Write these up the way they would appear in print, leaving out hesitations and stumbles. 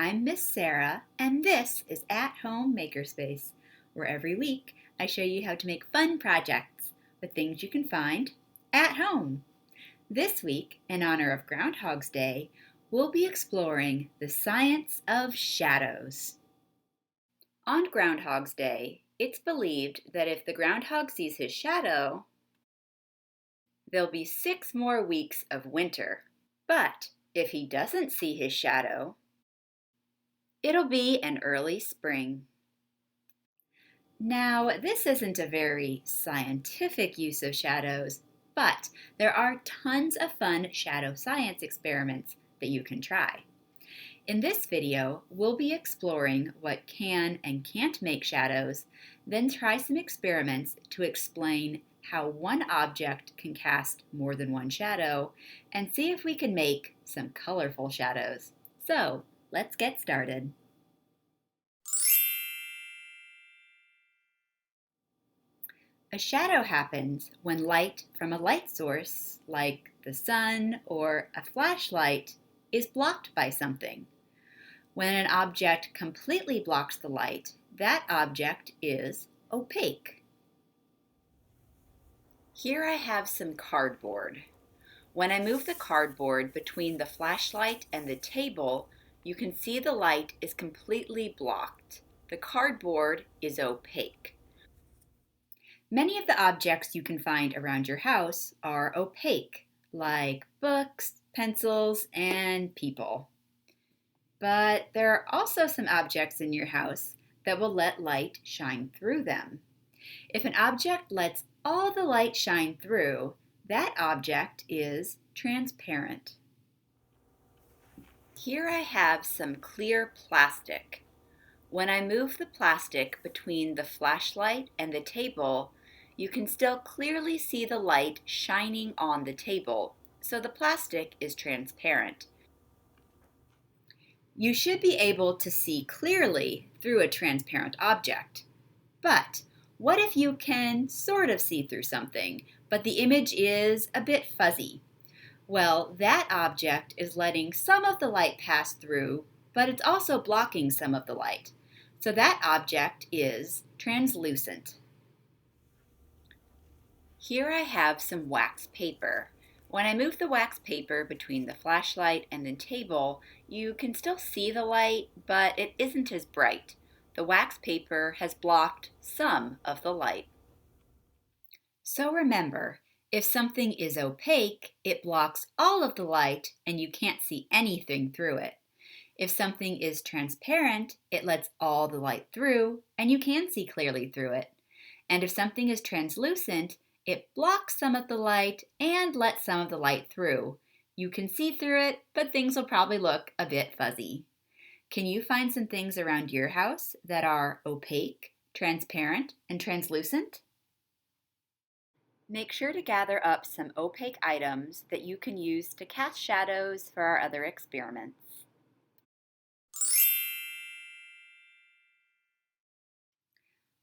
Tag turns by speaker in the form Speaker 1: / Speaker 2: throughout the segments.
Speaker 1: I'm Miss Sarah, and this is At Home Makerspace, where every week I show you how to make fun projects with things you can find at home. This week, in honor of Groundhog's Day, we'll be exploring the science of shadows. On Groundhog's Day, it's believed that if the groundhog sees his shadow, there'll be 6 more weeks of winter. But if he doesn't see his shadow, it'll be an early spring. Now, this isn't a very scientific use of shadows, but there are tons of fun shadow science experiments that you can try. In this video, we'll be exploring what can and can't make shadows, then try some experiments to explain how one object can cast more than one shadow, and see if we can make some colorful shadows. So, let's get started. A shadow happens when light from a light source, like the sun or a flashlight, is blocked by something. When an object completely blocks the light, that object is opaque. Here I have some cardboard. When I move the cardboard between the flashlight and the table, you can see the light is completely blocked. The cardboard is opaque. Many of the objects you can find around your house are opaque, like books, pencils, and people. But there are also some objects in your house that will let light shine through them. If an object lets all the light shine through, that object is transparent. Here I have some clear plastic. When I move the plastic between the flashlight and the table, you can still clearly see the light shining on the table, so the plastic is transparent. You should be able to see clearly through a transparent object. But what if you can sort of see through something, but the image is a bit fuzzy? Well, that object is letting some of the light pass through, but it's also blocking some of the light. So that object is translucent. Here I have some wax paper. When I move the wax paper between the flashlight and the table, you can still see the light, but it isn't as bright. The wax paper has blocked some of the light. So remember, if something is opaque, it blocks all of the light and you can't see anything through it. If something is transparent, it lets all the light through and you can see clearly through it. And if something is translucent, it blocks some of the light and lets some of the light through. You can see through it, but things will probably look a bit fuzzy. Can you find some things around your house that are opaque, transparent, and translucent? Make sure to gather up some opaque items that you can use to cast shadows for our other experiments.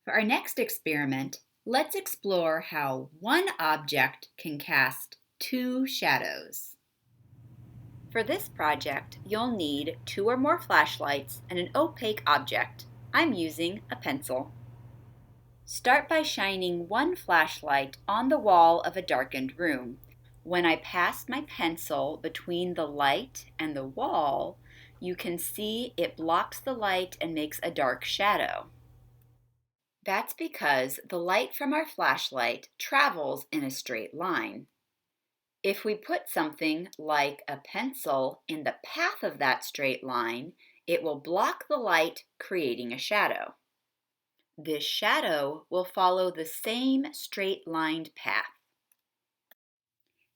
Speaker 1: For our next experiment, let's explore how one object can cast 2 shadows. For this project, you'll need 2 or more flashlights and an opaque object. I'm using a pencil. Start by shining one flashlight on the wall of a darkened room. When I pass my pencil between the light and the wall, you can see it blocks the light and makes a dark shadow. That's because the light from our flashlight travels in a straight line. If we put something like a pencil in the path of that straight line, it will block the light, creating a shadow. This shadow will follow the same straight-lined path.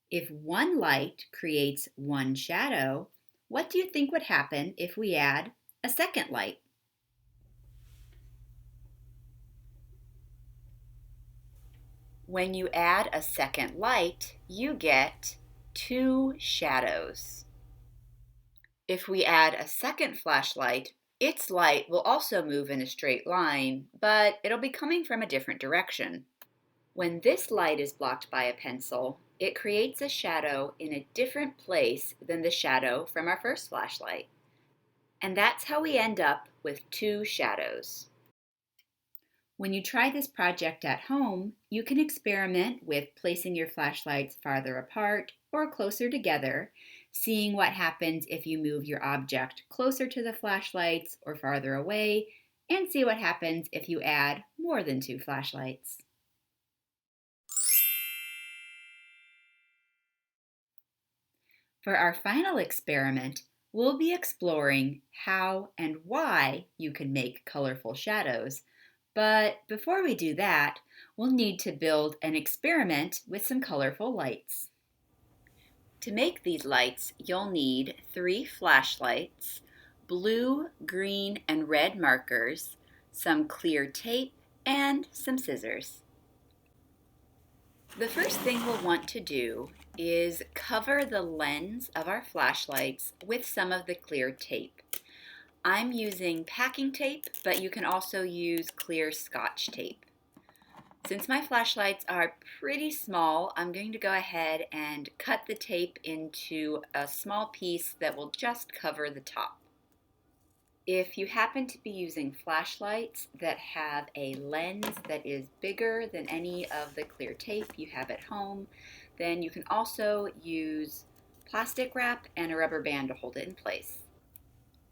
Speaker 1: If one light creates one shadow, what do you think would happen if we add a second light? When you add a second light, you get 2 shadows. If we add a second flashlight, its light will also move in a straight line, but it'll be coming from a different direction. When this light is blocked by a pencil, it creates a shadow in a different place than the shadow from our first flashlight. And that's how we end up with two shadows. When you try this project at home, you can experiment with placing your flashlights farther apart or closer together, seeing what happens if you move your object closer to the flashlights or farther away, and see what happens if you add more than two flashlights. For our final experiment, we'll be exploring how and why you can make colorful shadows. But before we do that, we'll need to build an experiment with some colorful lights. To make these lights, you'll need 3 flashlights, blue, green, and red markers, some clear tape, and some scissors. The first thing we'll want to do is cover the lens of our flashlights with some of the clear tape. I'm using packing tape, but you can also use clear Scotch tape. Since my flashlights are pretty small, I'm going to go ahead and cut the tape into a small piece that will just cover the top. If you happen to be using flashlights that have a lens that is bigger than any of the clear tape you have at home, then you can also use plastic wrap and a rubber band to hold it in place.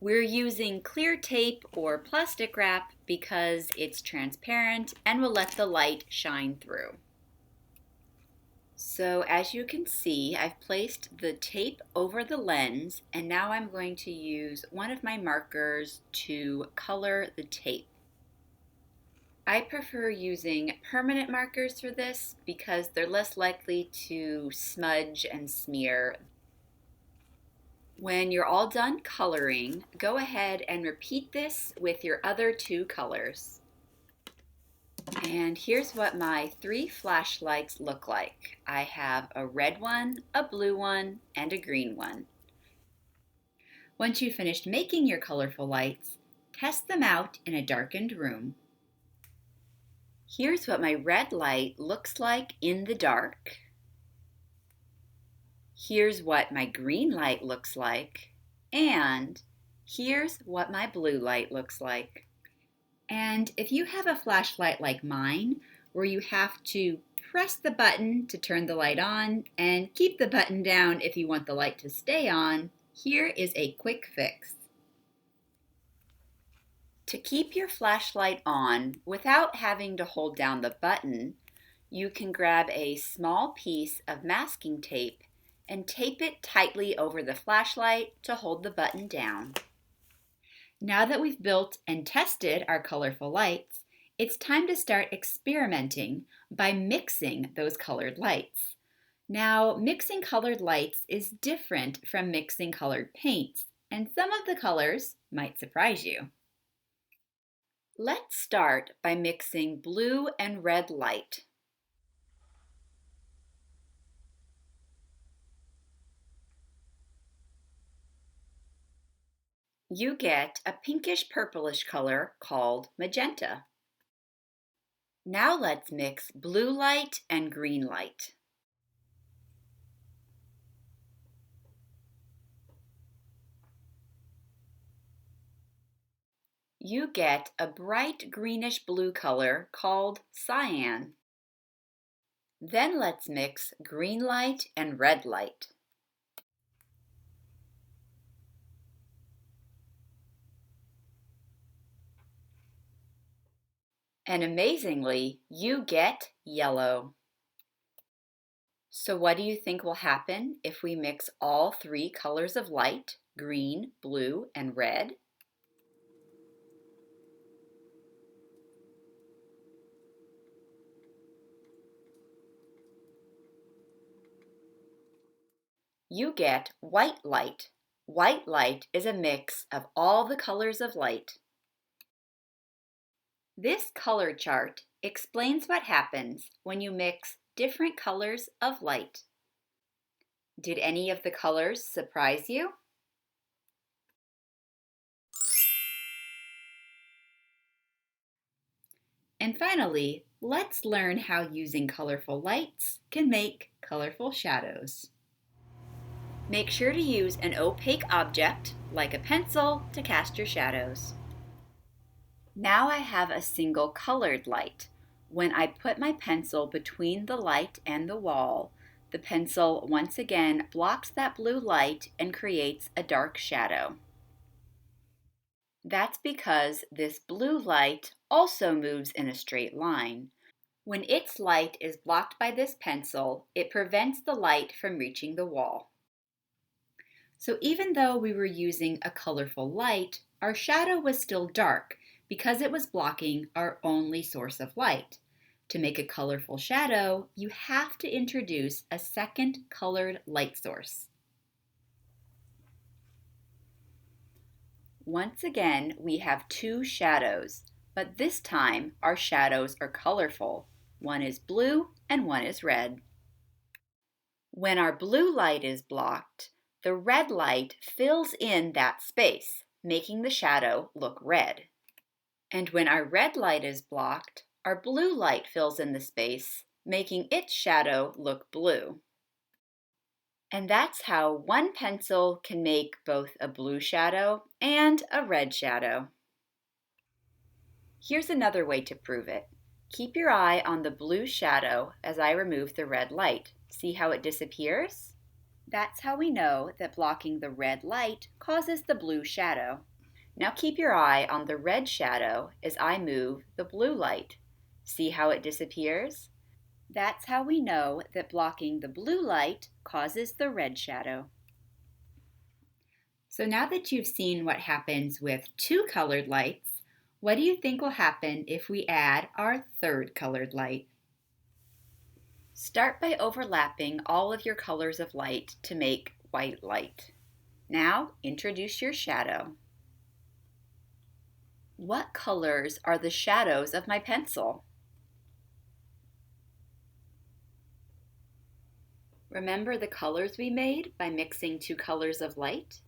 Speaker 1: We're using clear tape or plastic wrap because it's transparent and will let the light shine through. So as you can see, I've placed the tape over the lens, and now I'm going to use one of my markers to color the tape. I prefer using permanent markers for this because they're less likely to smudge and smear. When you're all done coloring, go ahead and repeat this with your other 2 colors. And here's what my 3 flashlights look like. I have a red one, a blue one, and a green one. Once you've finished making your colorful lights, test them out in a darkened room. Here's what my red light looks like in the dark. Here's what my green light looks like. And here's what my blue light looks like. And if you have a flashlight like mine, where you have to press the button to turn the light on and keep the button down if you want the light to stay on, here is a quick fix. To keep your flashlight on without having to hold down the button, you can grab a small piece of masking tape and tape it tightly over the flashlight to hold the button down. Now that we've built and tested our colorful lights, it's time to start experimenting by mixing those colored lights. Now, mixing colored lights is different from mixing colored paints, and some of the colors might surprise you. Let's start by mixing blue and red light. You get a pinkish purplish color called magenta. Now let's mix blue light and green light. You get a bright greenish blue color called cyan. Then let's mix green light and red light. And amazingly, you get yellow. So what do you think will happen if we mix all 3 colors of light, green, blue, and red? You get white light. White light is a mix of all the colors of light. This color chart explains what happens when you mix different colors of light. Did any of the colors surprise you? And finally, let's learn how using colorful lights can make colorful shadows. Make sure to use an opaque object, like a pencil, to cast your shadows. Now I have a single colored light. When I put my pencil between the light and the wall, the pencil once again blocks that blue light and creates a dark shadow. That's because this blue light also moves in a straight line. When its light is blocked by this pencil, it prevents the light from reaching the wall. So even though we were using a colorful light, our shadow was still dark because it was blocking our only source of light. To make a colorful shadow, you have to introduce a second colored light source. Once again, we have two shadows, but this time our shadows are colorful. One is blue and one is red. When our blue light is blocked, the red light fills in that space, making the shadow look red. And when our red light is blocked, our blue light fills in the space, making its shadow look blue. And that's how one pencil can make both a blue shadow and a red shadow. Here's another way to prove it. Keep your eye on the blue shadow as I remove the red light. See how it disappears? That's how we know that blocking the red light causes the blue shadow. Now keep your eye on the red shadow as I move the blue light. See how it disappears? That's how we know that blocking the blue light causes the red shadow. So now that you've seen what happens with two colored lights, what do you think will happen if we add our third colored light? Start by overlapping all of your colors of light to make white light. Now introduce your shadow. What colors are the shadows of my pencil? Remember the colors we made by mixing two colors of light?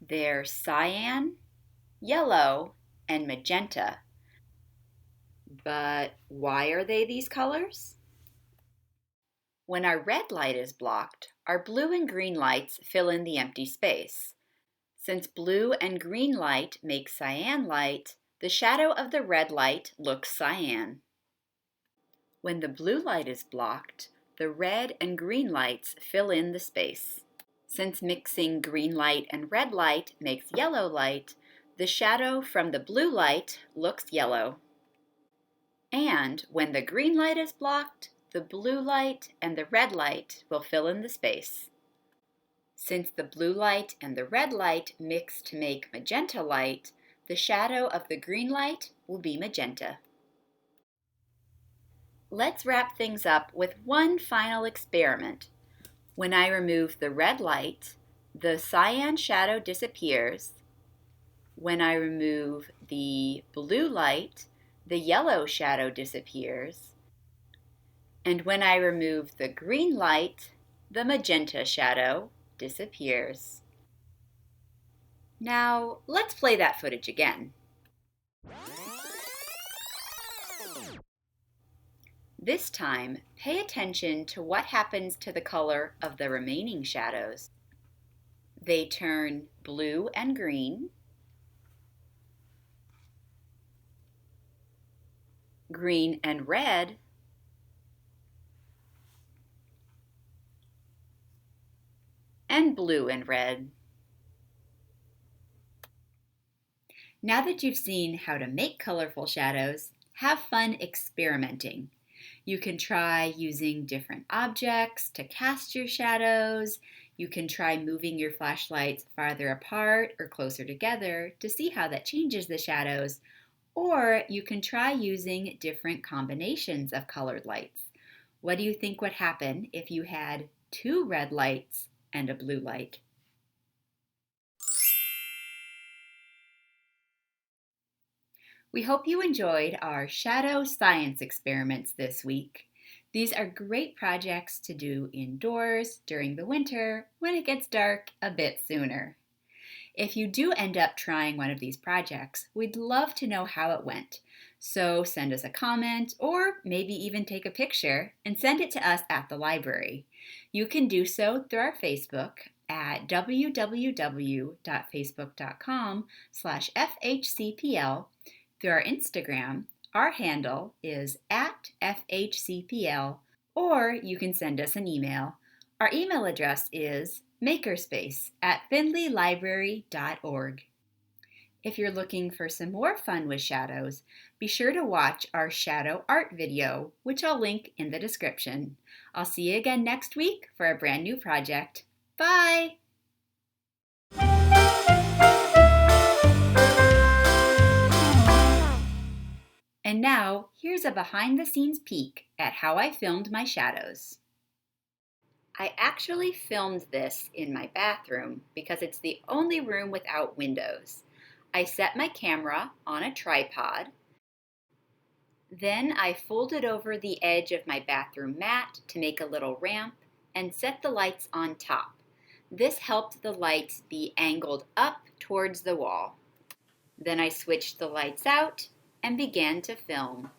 Speaker 1: They're cyan, yellow, and magenta. But why are they these colors? When our red light is blocked, our blue and green lights fill in the empty space. Since blue and green light make cyan light, the shadow of the red light looks cyan. When the blue light is blocked, the red and green lights fill in the space. Since mixing green light and red light makes yellow light, the shadow from the blue light looks yellow. And when the green light is blocked, the blue light and the red light will fill in the space. Since the blue light and the red light mix to make magenta light, the shadow of the green light will be magenta. Let's wrap things up with one final experiment. When I remove the red light, the cyan shadow disappears. When I remove the blue light, the yellow shadow disappears. And when I remove the green light, the magenta shadow disappears. Now, let's play that footage again. This time, pay attention to what happens to the color of the remaining shadows. They turn blue and green, green and red, and blue and red. Now that you've seen how to make colorful shadows, have fun experimenting. You can try using different objects to cast your shadows. You can try moving your flashlights farther apart or closer together to see how that changes the shadows. Or you can try using different combinations of colored lights. What do you think would happen if you had two red lights and a blue light? We hope you enjoyed our shadow science experiments this week. These are great projects to do indoors during the winter when it gets dark a bit sooner. If you do end up trying one of these projects, we'd love to know how it went. So send us a comment or maybe even take a picture and send it to us at the library. You can do so through our Facebook at www.facebook.com/FHCPL. Through our Instagram, our handle is at FHCPL, or you can send us an email. Our email address is makerspace@findlaylibrary.org. If you're looking for some more fun with shadows, be sure to watch our shadow art video, which I'll link in the description. I'll see you again next week for a brand new project. Bye! And now, here's a behind-the-scenes peek at how I filmed my shadows. I actually filmed this in my bathroom because it's the only room without windows. I set my camera on a tripod. Then I folded over the edge of my bathroom mat to make a little ramp and set the lights on top. This helped the lights be angled up towards the wall. Then I switched the lights out and began to film.